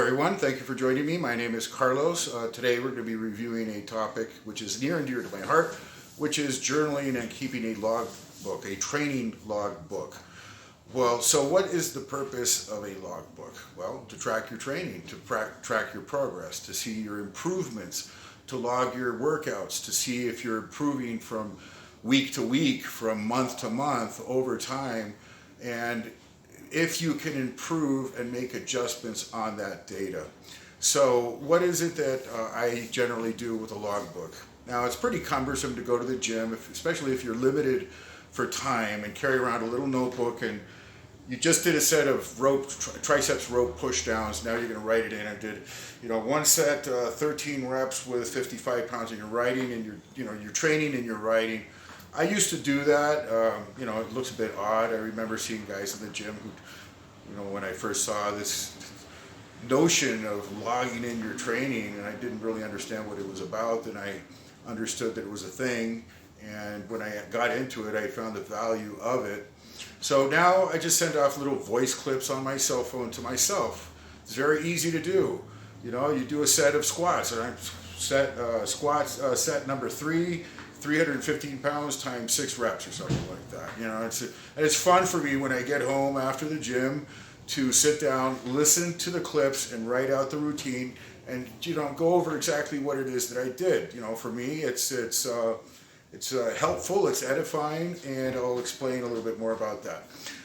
everyone. Thank you for joining me. My name is Carlos. Today we're going to be reviewing a topic which is near and dear to my heart, which is journaling and keeping a log book, a training log book. Well, so what is the purpose of a log book? Well, to track your training, to track your progress, to see your improvements, to log your workouts, to see if you're improving from week to week, from month to month, over time, and if you can improve and make adjustments on that data. So what is it that I generally do with a logbook? Now, it's pretty cumbersome to go to the gym, especially if you're limited for time, and carry around a little notebook, and you just did a set of triceps rope push downs. Now you're going to write it in. I did, one set, 13 reps with 55 pounds, and you're writing, and you're training and you're writing. I used to do that. It looks a bit odd. I remember seeing guys in the gym who, when I first saw this notion of logging in your training, and I didn't really understand what it was about, then I understood that it was a thing. And when I got into it, I found the value of it. So now I just send off little voice clips on my cell phone to myself. It's very easy to do. You do a set of squats, and I set number 3. 315 pounds times 6 reps or something like that. It's fun for me when I get home after the gym to sit down, listen to the clips, and write out the routine, and go over exactly what it is that I did. For me, it's helpful, it's edifying, and I'll explain a little bit more about that.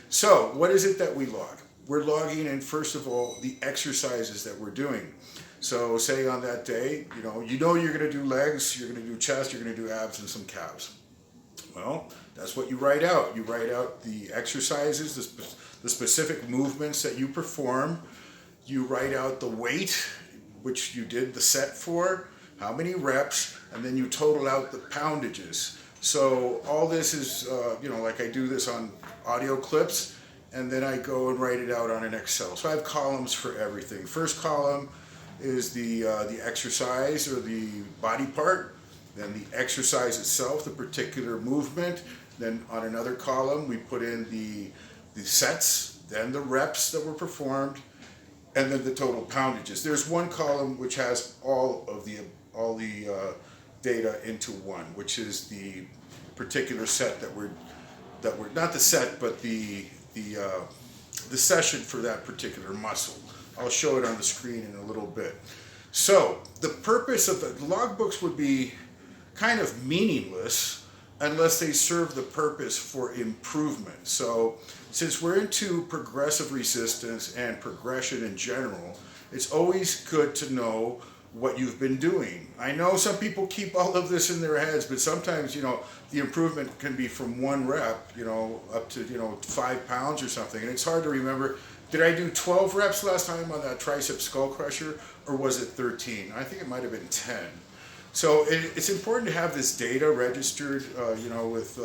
So, what is it that we log? We're logging in, first of all, the exercises that we're doing. So say on that day, you're going to do legs, you're going to do chest, you're going to do abs and some calves. Well, that's what you write out. You write out the exercises, the specific movements that you perform. You write out the weight, which you did the set for, how many reps, and then you total out the poundages. So all this is, like I do this on audio clips, and then I go and write it out on an Excel. So I have columns for everything. First column is the exercise or the body part, then the exercise itself, the particular movement. Then on another column we put in the sets, then the reps that were performed, and then the total poundages. There's one column which has all the data into one, which is the particular set that we're not the set, but the session for that particular muscle. I'll show it on the screen in a little bit. So the purpose of the logbooks would be kind of meaningless unless they serve the purpose for improvement. So since we're into progressive resistance and progression in general, it's always good to know what you've been doing. I know some people keep all of this in their heads, but sometimes, the improvement can be from 1 rep, up to, 5 pounds or something. And it's hard to remember, did I do 12 reps last time on that tricep skull crusher, or was it 13? I think it might have been 10. So it's important to have this data registered, with,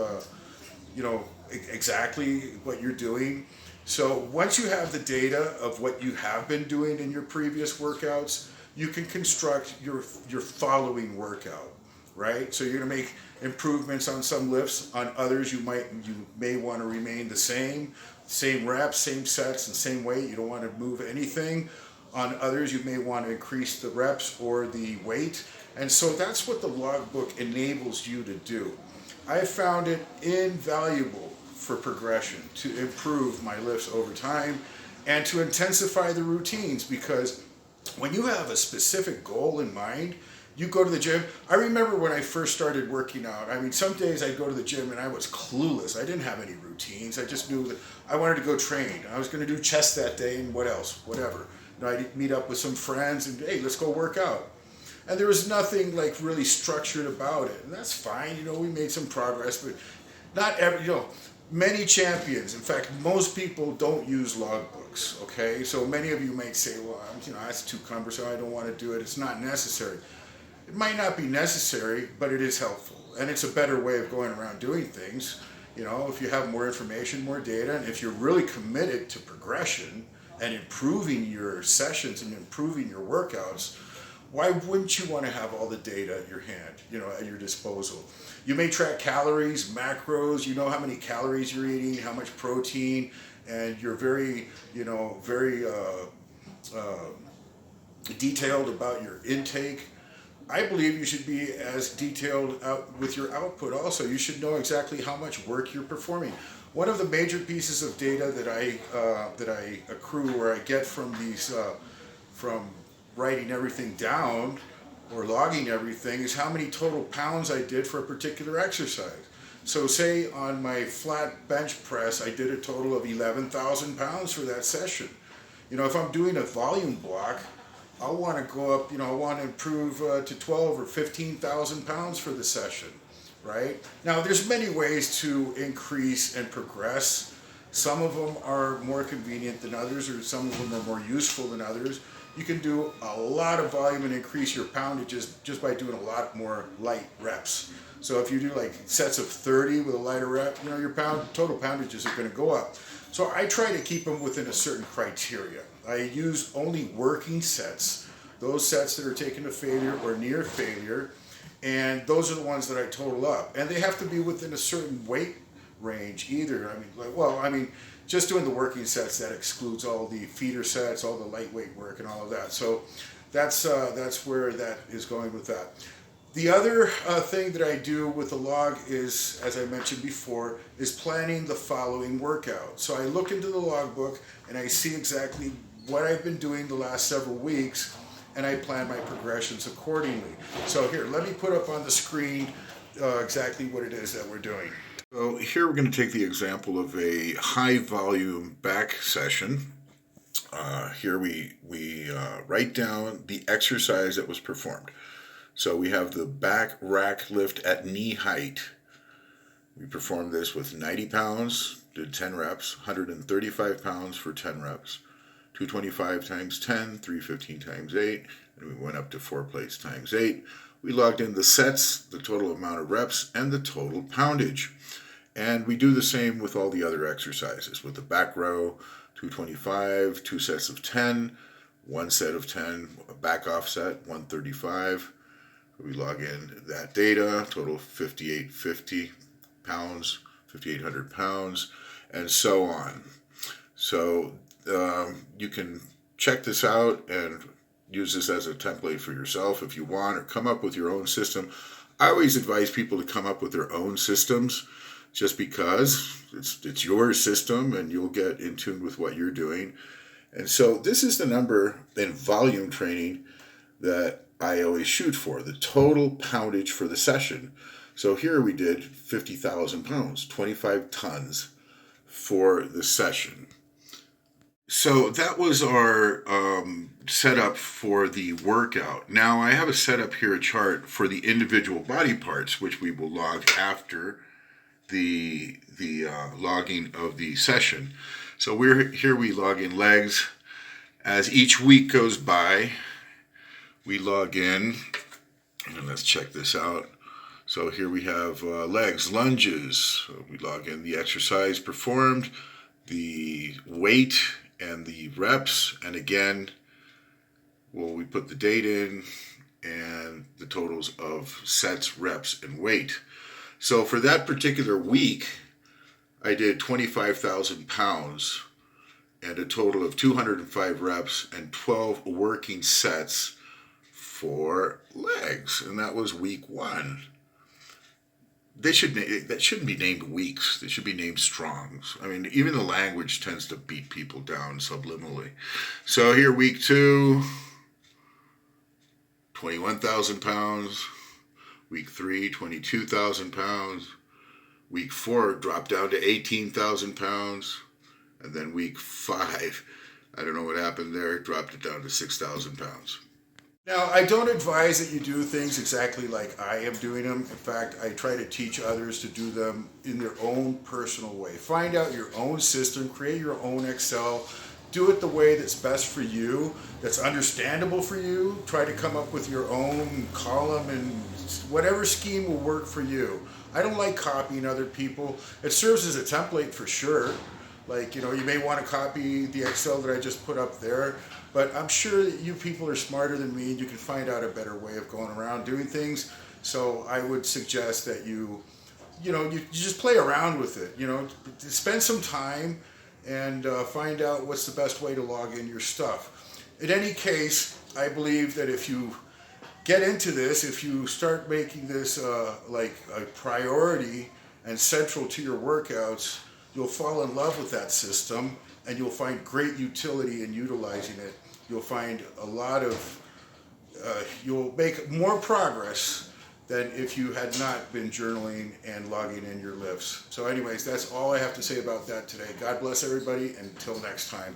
exactly what you're doing. So once you have the data of what you have been doing in your previous workouts, you can construct your following workout, right? So you're gonna make improvements on some lifts. On others, you may want to remain the same reps, same sets, and same weight. You don't want to move anything. On others, you may want to increase the reps or the weight. And so that's what the logbook enables you to do. I found it invaluable for progression, to improve my lifts over time and to intensify the routines, because when you have a specific goal in mind, you go to the gym. I remember when I first started working out, some days I'd go to the gym and I was clueless. I didn't have any routines. I just knew that I wanted to go train. I was going to do chest that day, and what else? Whatever. I'd meet up with some friends and, hey, let's go work out. And there was nothing like really structured about it. And that's fine. We made some progress, but not every, many champions, in fact, most people don't use logbooks, okay? So many of you might say, well, that's too cumbersome. I don't want to do it. It's not necessary. It might not be necessary, but it is helpful. And it's a better way of going around doing things. If you have more information, more data, and if you're really committed to progression and improving your sessions and improving your workouts, why wouldn't you want to have all the data at your hand, at your disposal? You may track calories, macros, how many calories you're eating, how much protein, and you're very detailed about your intake. I believe you should be as detailed out with your output also. You should know exactly how much work you're performing. One of the major pieces of data that I accrue or I get from these from writing everything down or logging everything is how many total pounds I did for a particular exercise. So say on my flat bench press, I did a total of 11,000 pounds for that session. If I'm doing a volume block, I want to go up, I want to improve to 12 or 15,000 pounds for the session, right? Now, there's many ways to increase and progress. Some of them are more convenient than others, or some of them are more useful than others. You can do a lot of volume and increase your poundages just by doing a lot more light reps. So if you do like sets of 30 with a lighter rep, your total poundages are going to go up. So I try to keep them within a certain criteria. I use only working sets, those sets that are taken to failure or near failure, and those are the ones that I total up. And they have to be within a certain weight range either. Just doing the working sets, that excludes all the feeder sets, all the lightweight work and all of that. So that's where that is going with that. The other thing that I do with the log is, as I mentioned before, is planning the following workout. So I look into the logbook and I see exactly what I've been doing the last several weeks, and I plan my progressions accordingly. So here, let me put up on the screen exactly what it is that we're doing. So here we're going to take the example of a high volume back session. Here we write down the exercise that was performed. So we have the back rack lift at knee height. We performed this with 90 pounds, did 10 reps, 135 pounds for 10 reps, 225 times 10, 315 times 8, and we went up to 4 plates times 8. We logged in the sets, the total amount of reps, and the total poundage. And we do the same with all the other exercises. With the back row, 225, 2 sets of 10, 1 set of 10, a back offset, 135. We log in that data, total 5850 pounds, 5,800 pounds, and so on. So you can check this out and use this as a template for yourself if you want, or come up with your own system. I always advise people to come up with their own systems, just because it's your system and you'll get in tune with what you're doing. And so this is the number in volume training that I always shoot for, the total poundage for the session. So here we did 50,000 pounds, 25 tons for the session. So that was our setup for the workout. Now I have a setup here, a chart for the individual body parts, which we will log after the logging of the session. So we log in legs. As each week goes by, we log in, and let's check this out. So here we have legs, lunges. So we log in the exercise performed, the weight, and the reps. And again, we put the date in and the totals of sets, reps, and weight. So for that particular week, I did 25,000 pounds and a total of 205 reps and 12 working sets for legs, and that was week 1. That shouldn't be named weeks. They should be named strongs. Even the language tends to beat people down subliminally. So here, week 2, 21,000 pounds. Week 3, 22,000 pounds. Week 4 dropped down to 18,000 pounds, and then week 5, I don't know what happened there, dropped it down to 6,000 pounds. Now, I don't advise that you do things exactly like I am doing them. In fact, I try to teach others to do them in their own personal way. Find out your own system, create your own Excel, do it the way that's best for you, that's understandable for you. Try to come up with your own column, and whatever scheme will work for you. I don't like copying other people. It serves as a template for sure. You may want to copy the Excel that I just put up there, but I'm sure that you people are smarter than me and you can find out a better way of going around doing things. So I would suggest that you just play around with it. Spend some time and find out what's the best way to log in your stuff. In any case, I believe that if you get into this, if you start making this like a priority and central to your workouts, you'll fall in love with that system and you'll find great utility in utilizing it. You'll find a lot of, you'll make more progress than if you had not been journaling and logging in your lifts. So anyways, that's all I have to say about that today. God bless everybody. Until next time.